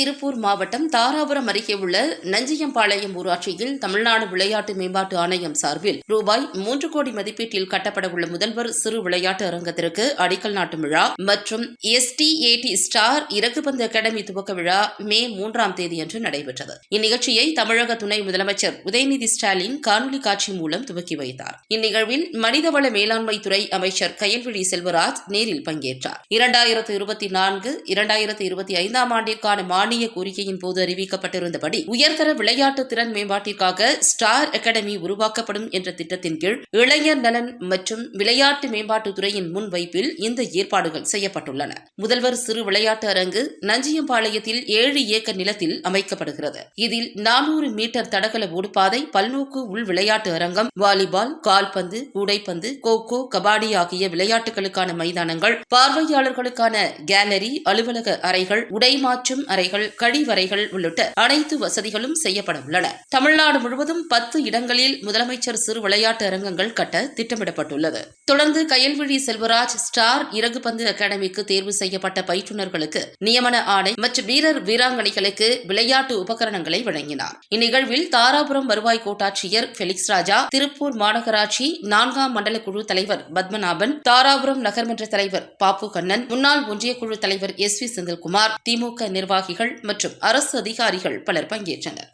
திருப்பூர் மாவட்டம் தாராபுரம் அருகே உள்ள நஞ்சியம்பாளையம் ஊராட்சியில் தமிழ்நாடு விளையாட்டு மேம்பாட்டு ஆணையம் சார்பில் ரூபாய் 3 கோடி மதிப்பீட்டில் கட்டப்பட உள்ள முதல்வர் சிறு விளையாட்டு அரங்கத்திற்கு அடிக்கல் நாட்டும் விழா மற்றும் STAT ஸ்டார் இறகுபந்து அகாடமி துவக்க விழா மே 3ஆம் தேதியன்று நடைபெற்றது. இந்நிகழ்ச்சியை தமிழக துணை முதலமைச்சர் உதயநிதி ஸ்டாலின் காணொலி காட்சி மூலம் துவக்கி வைத்தார். இந்நிகழ்வில் மனிதவள மேலாண்மை துறை அமைச்சர் கயல்விழி செல்வராஜ் நேரில் பங்கேற்றார். 2024-2025 ஆண்டிற்கான மானிய கோரிக்கையின் போது அறிவிக்கப்பட்டிருந்தபடி உயர்தர விளையாட்டு திறன் மேம்பாட்டிற்காக ஸ்டார் அகாடமி உருவாக்கப்படும் என்ற திட்டத்தின் கீழ் இளைஞர் நலன் மற்றும் விளையாட்டு மேம்பாட்டுத் துறையின் முன்வைப்பில் இந்த ஏற்பாடுகள் செய்யப்பட்டுள்ளன. முதல்வர் சிறு விளையாட்டு அரங்கு நஞ்சியம்பாளையத்தில் 7 ஏக்கர் நிலத்தில் அமைக்கப்படுகிறது. இதில் 400 மீட்டர் தடகள ஓடுபாதை, பல்நோக்கு உள் விளையாட்டு அரங்கம், வாலிபால், கால்பந்து, கூடைப்பந்து, கோகோ, கபாடி ஆகிய விளையாட்டுகளுக்கான மைதானங்கள், பார்வையாளர்களுக்கான கேலரி, அலுவலக அறைகள், உடைமாற்றும் அறைகள், கழிவறைகள் உள்ளிட்ட அனைத்து வசதிகளும் செய்யப்பட உள்ளன. தமிழ்நாடு முழுவதும் 10 இடங்களில் முதலமைச்சர் சிறு விளையாட்டு அரங்கங்கள் கட்ட திட்டமிடப்பட்டுள்ளது. தொடர்ந்து கயல்விழி செல்வராஜ் ஸ்டார் இறகுபந்து அகாடமிக்கு தேர்வு செய்யப்பட்ட பயிற்றுநர்களுக்கு நியமன ஆணை மற்றும் வீரர் வீராங்கனைகளுக்கு விளையாட்டு உபகரணங்களை வழங்கினார். இந்நிகழ்வில் தாராபுரம் வருவாய் கோட்டாட்சியர் பெலிக்ஸ் ராஜா, திருப்பூர் மாநகராட்சி 4ஆம் மண்டல குழு தலைவர் பத்மநாபன், தாராபுரம் நகர்மன்ற தலைவர் பாப்பு கண்ணன், முன்னாள் ஒன்றிய குழு தலைவர் SV செந்தில்குமார், திமுக நிர்வாகிகள் மற்றும் அரசு அதிகாரிகள் பலர் பங்கேற்றனர்.